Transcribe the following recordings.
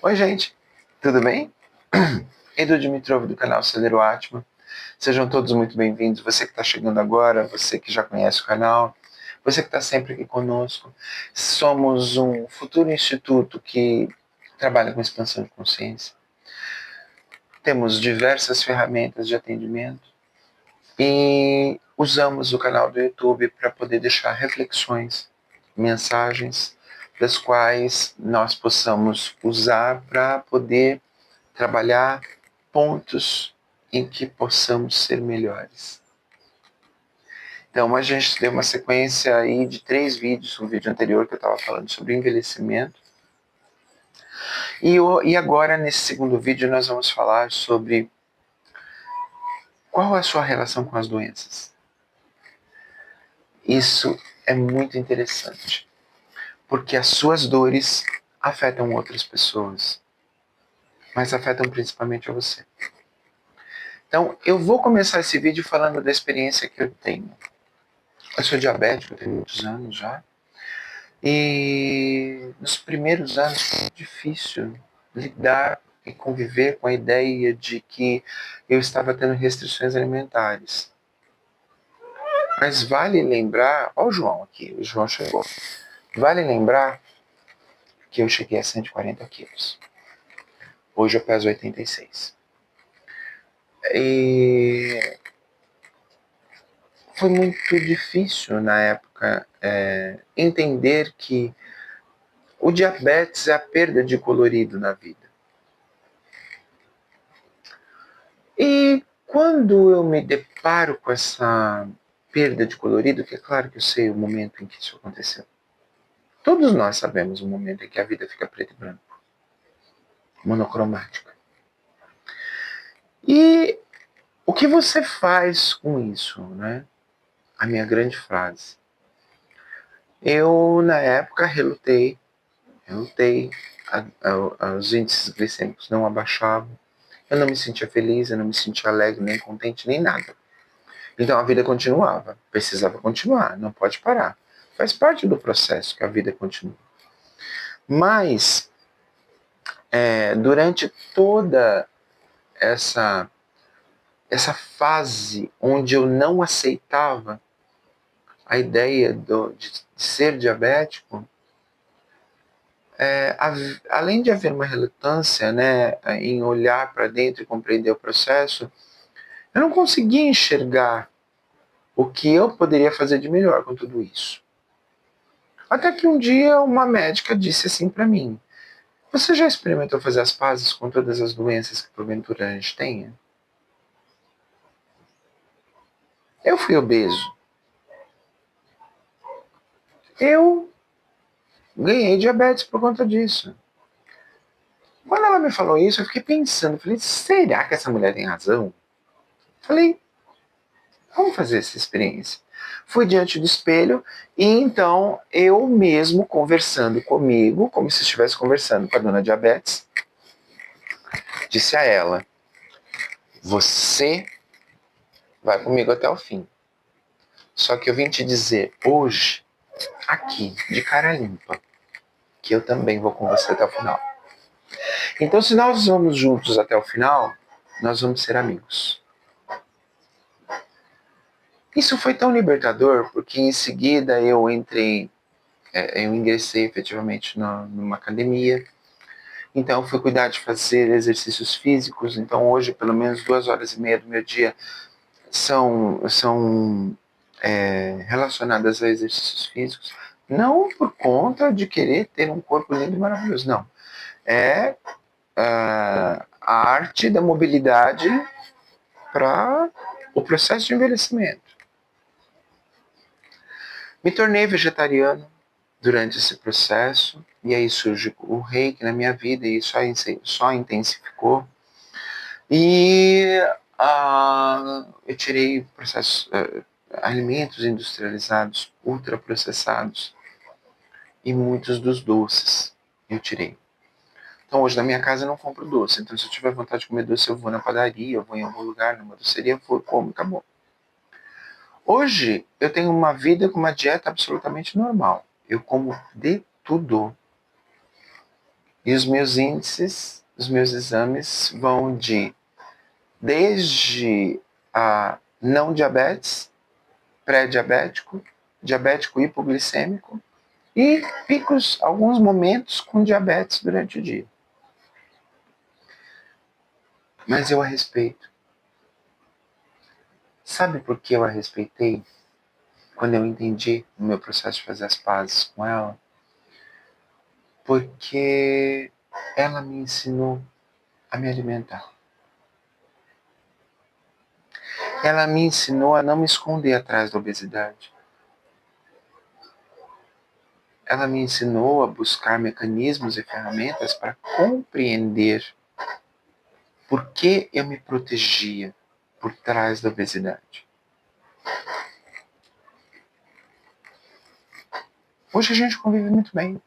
Oi, gente, tudo bem? Edu Dimitrov do canal Celero Atma. Sejam todos muito bem-vindos. Você que está chegando agora, você que já conhece o canal, você que está sempre aqui conosco. Somos um futuro instituto que trabalha com expansão de consciência. Temos diversas ferramentas de atendimento e usamos o canal do YouTube para poder deixar reflexões, mensagens, das quais nós possamos usar para poder trabalhar pontos em que possamos ser melhores. Então, a gente deu uma sequência aí de 3 vídeos, um vídeo anterior que eu estava falando sobre envelhecimento. E agora, nesse segundo vídeo, nós vamos falar sobre qual é a sua relação com as doenças. Isso é muito interessante, porque as suas dores afetam outras pessoas, mas afetam principalmente a você. Então, eu vou começar esse vídeo falando da experiência que eu tenho. Eu sou diabético, tenho muitos anos já. E nos primeiros anos foi difícil lidar e conviver com a ideia de que eu estava tendo restrições alimentares. Mas vale lembrar, olha o João aqui, o João chegou. Vale lembrar que eu cheguei a 140 quilos. Hoje eu peso 86. E foi muito difícil na época entender que o diabetes é a perda de colorido na vida. E quando eu me deparo com essa perda de colorido, que é claro que eu sei o momento em que isso aconteceu. Todos nós sabemos o momento em que a vida fica preto e branco, monocromática. E o que você faz com isso, né? A minha grande frase. Eu, na época, relutei, os índices glicêmicos não abaixavam, eu não me sentia feliz, eu não me sentia alegre, nem contente, nem nada. Então a vida continuava, precisava continuar, não pode parar. Faz parte do processo que a vida continua. Mas, durante toda essa fase onde eu não aceitava a ideia de ser diabético, além de haver uma relutância, né, em olhar para dentro e compreender o processo, eu não conseguia enxergar o que eu poderia fazer de melhor com tudo isso. Até que um dia uma médica disse assim para mim: você já experimentou fazer as pazes com todas as doenças que porventura a gente tenha? Eu fui obeso. Eu ganhei diabetes por conta disso. Quando ela me falou isso, eu fiquei pensando, falei, será que essa mulher tem razão? Falei, vamos fazer essa experiência. Fui diante do espelho e então eu mesmo conversando comigo, como se estivesse conversando com a dona diabetes, disse a ela: você vai comigo até o fim. Só que eu vim te dizer hoje, aqui, de cara limpa, que eu também vou com você até o final. Então, se nós vamos juntos até o final, nós vamos ser amigos. Isso foi tão libertador, porque em seguida eu ingressei efetivamente numa academia. Então, eu fui cuidar de fazer exercícios físicos. Então, hoje, pelo menos 2h30 do meu dia são relacionadas a exercícios físicos. Não por conta de querer ter um corpo lindo e maravilhoso, não. É a arte da mobilidade para o processo de envelhecimento. Me tornei vegetariano durante esse processo, e aí surge o reiki na minha vida, e isso só intensificou. E eu tirei alimentos industrializados, ultraprocessados, e muitos dos doces eu tirei. Então hoje na minha casa eu não compro doce. Então se eu tiver vontade de comer doce, eu vou na padaria, eu vou em algum lugar, numa doceria, eu vou, como, acabou. Hoje eu tenho uma vida com uma dieta absolutamente normal. Eu como de tudo. E os meus índices, os meus exames vão desde a não diabetes, pré-diabético, diabético hipoglicêmico e picos, alguns momentos com diabetes durante o dia. Mas eu a respeito. Sabe por que eu a respeitei? Quando eu entendi o meu processo de fazer as pazes com ela? Porque ela me ensinou a me alimentar. Ela me ensinou a não me esconder atrás da obesidade. Ela me ensinou a buscar mecanismos e ferramentas para compreender por que eu me protegia por trás da obesidade. Hoje a gente convive muito bem.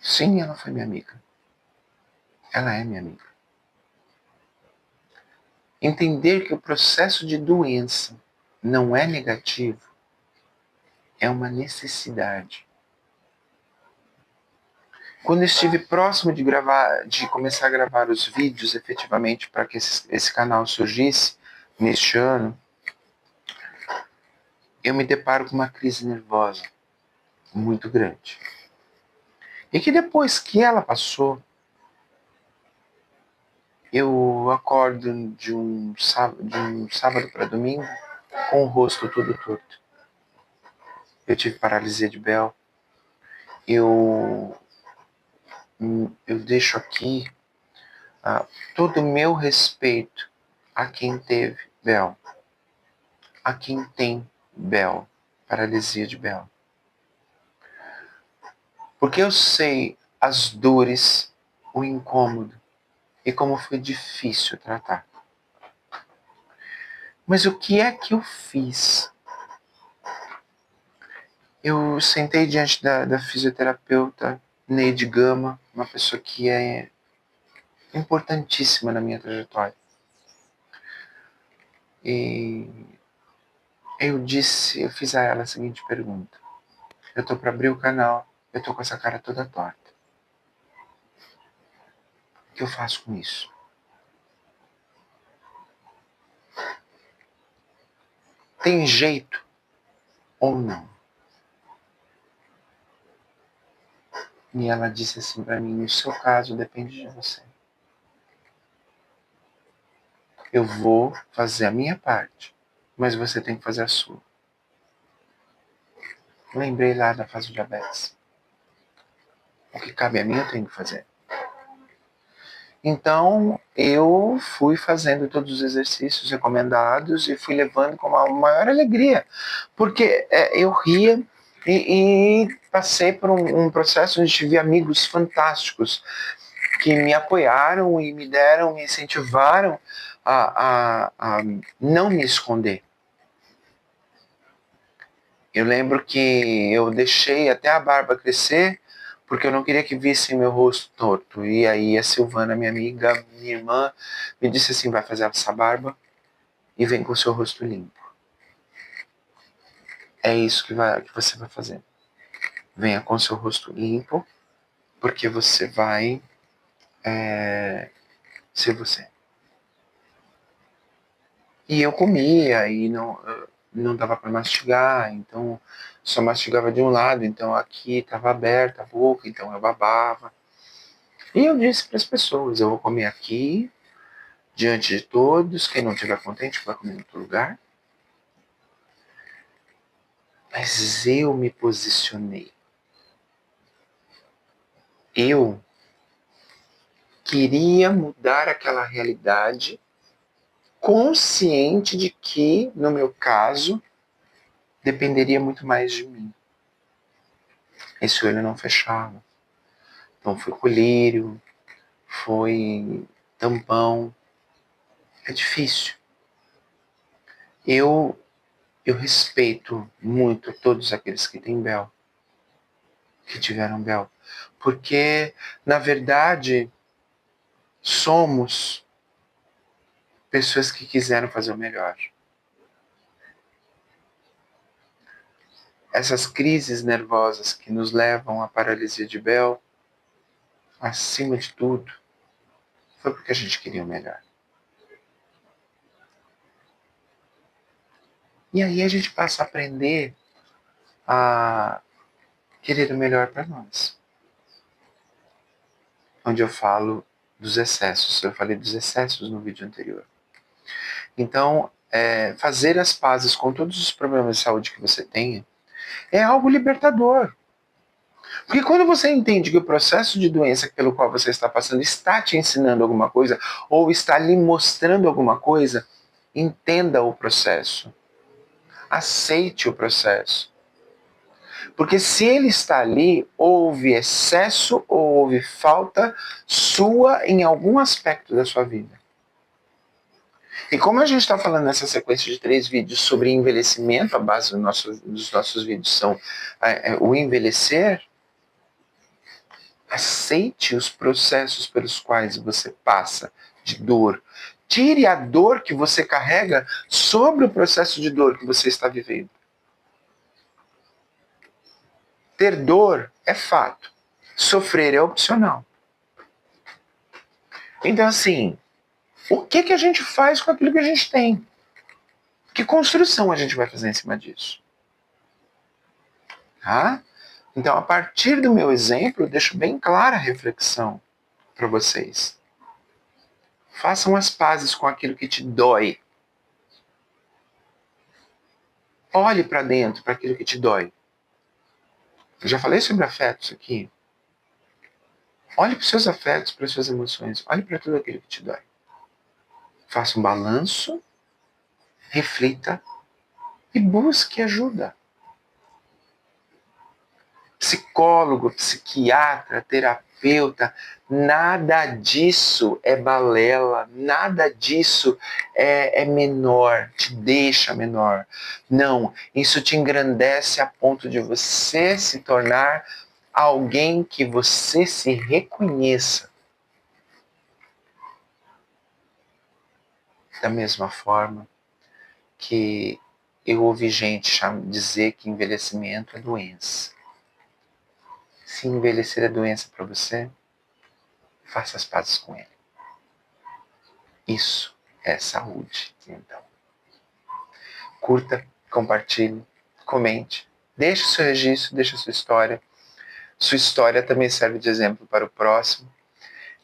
Sim, ela foi minha amiga. Ela é minha amiga. Entender que o processo de doença não é negativo é uma necessidade. Quando estive próximo de começar a gravar os vídeos efetivamente para que esse canal surgisse neste ano, eu me deparo com uma crise nervosa muito grande. E que depois que ela passou, eu acordo de um sábado para domingo com o rosto todo torto. Eu tive paralisia de Bell. Eu deixo aqui todo o meu respeito a quem teve Bell, a quem tem Bell, paralisia de Bell. Porque eu sei as dores, o incômodo e como foi difícil tratar. Mas o que é que eu fiz? Eu sentei diante da fisioterapeuta Neide Gama, uma pessoa que é importantíssima na minha trajetória. E eu fiz a ela a seguinte pergunta. Eu tô para abrir o canal, eu tô com essa cara toda torta. O que eu faço com isso? Tem jeito ou não? E ela disse assim para mim, no seu caso depende de você. Eu vou fazer a minha parte, mas você tem que fazer a sua. Lembrei lá da fase do diabetes. O que cabe a mim eu tenho que fazer. Então, eu fui fazendo todos os exercícios recomendados e fui levando com a maior alegria, porque eu ria e passei por um processo onde tive amigos fantásticos que me apoiaram e me incentivaram a não me esconder. Eu lembro que eu deixei até a barba crescer porque eu não queria que vissem meu rosto torto. E aí a Silvana, minha amiga, minha irmã, me disse assim, vai fazer essa barba e vem com o seu rosto limpo. É isso que você vai fazer. Venha com o seu rosto limpo, porque você vai ser você. E eu comia e não dava para mastigar, então só mastigava de um lado, então aqui estava aberta a boca, então eu babava. E eu disse para as pessoas, eu vou comer aqui, diante de todos, quem não estiver contente vai comer em outro lugar. Mas eu me posicionei. Eu queria mudar aquela realidade, consciente de que, no meu caso, dependeria muito mais de mim. Esse olho não fechava. Então foi colírio, foi tampão. É difícil. Eu respeito muito todos aqueles que têm Bell, que tiveram Bell, porque, na verdade, somos pessoas que quiseram fazer o melhor. Essas crises nervosas que nos levam à paralisia de Bell acima de tudo, foi porque a gente queria o melhor. E aí a gente passa a aprender a querer o melhor para nós. Onde eu falo dos excessos. Eu falei dos excessos no vídeo anterior. Então, fazer as pazes com todos os problemas de saúde que você tenha é algo libertador. Porque quando você entende que o processo de doença pelo qual você está passando está te ensinando alguma coisa, ou está lhe mostrando alguma coisa, entenda o processo. Aceite o processo. Porque se ele está ali, houve excesso ou houve falta sua em algum aspecto da sua vida. E como a gente está falando nessa sequência de 3 vídeos sobre envelhecimento, a base dos nossos vídeos são o envelhecer, aceite os processos pelos quais você passa de dor. Tire a dor que você carrega sobre o processo de dor que você está vivendo. Ter dor é fato. Sofrer é opcional. Então, assim, o que a gente faz com aquilo que a gente tem? Que construção a gente vai fazer em cima disso? Tá? Então, a partir do meu exemplo, eu deixo bem clara a reflexão para vocês. Façam as pazes com aquilo que te dói. Olhe para dentro, para aquilo que te dói. Eu já falei sobre afetos aqui. Olhe para os seus afetos, para as suas emoções. Olhe para tudo aquilo que te dói. Faça um balanço, reflita e busque ajuda. Psicólogo, psiquiatra, terapeuta, nada disso é balela, nada disso é menor, te deixa menor. Não, isso te engrandece a ponto de você se tornar alguém que você se reconheça. Da mesma forma que eu ouvi gente dizer que envelhecimento é doença. Se envelhecer é doença para você, faça as pazes com ele. Isso é saúde, então. Curta, compartilhe, comente, deixe o seu registro, deixe a sua história. Sua história também serve de exemplo para o próximo.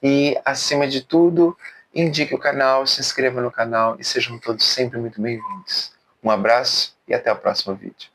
E, acima de tudo, indique o canal, se inscreva no canal e sejam todos sempre muito bem-vindos. Um abraço e até o próximo vídeo.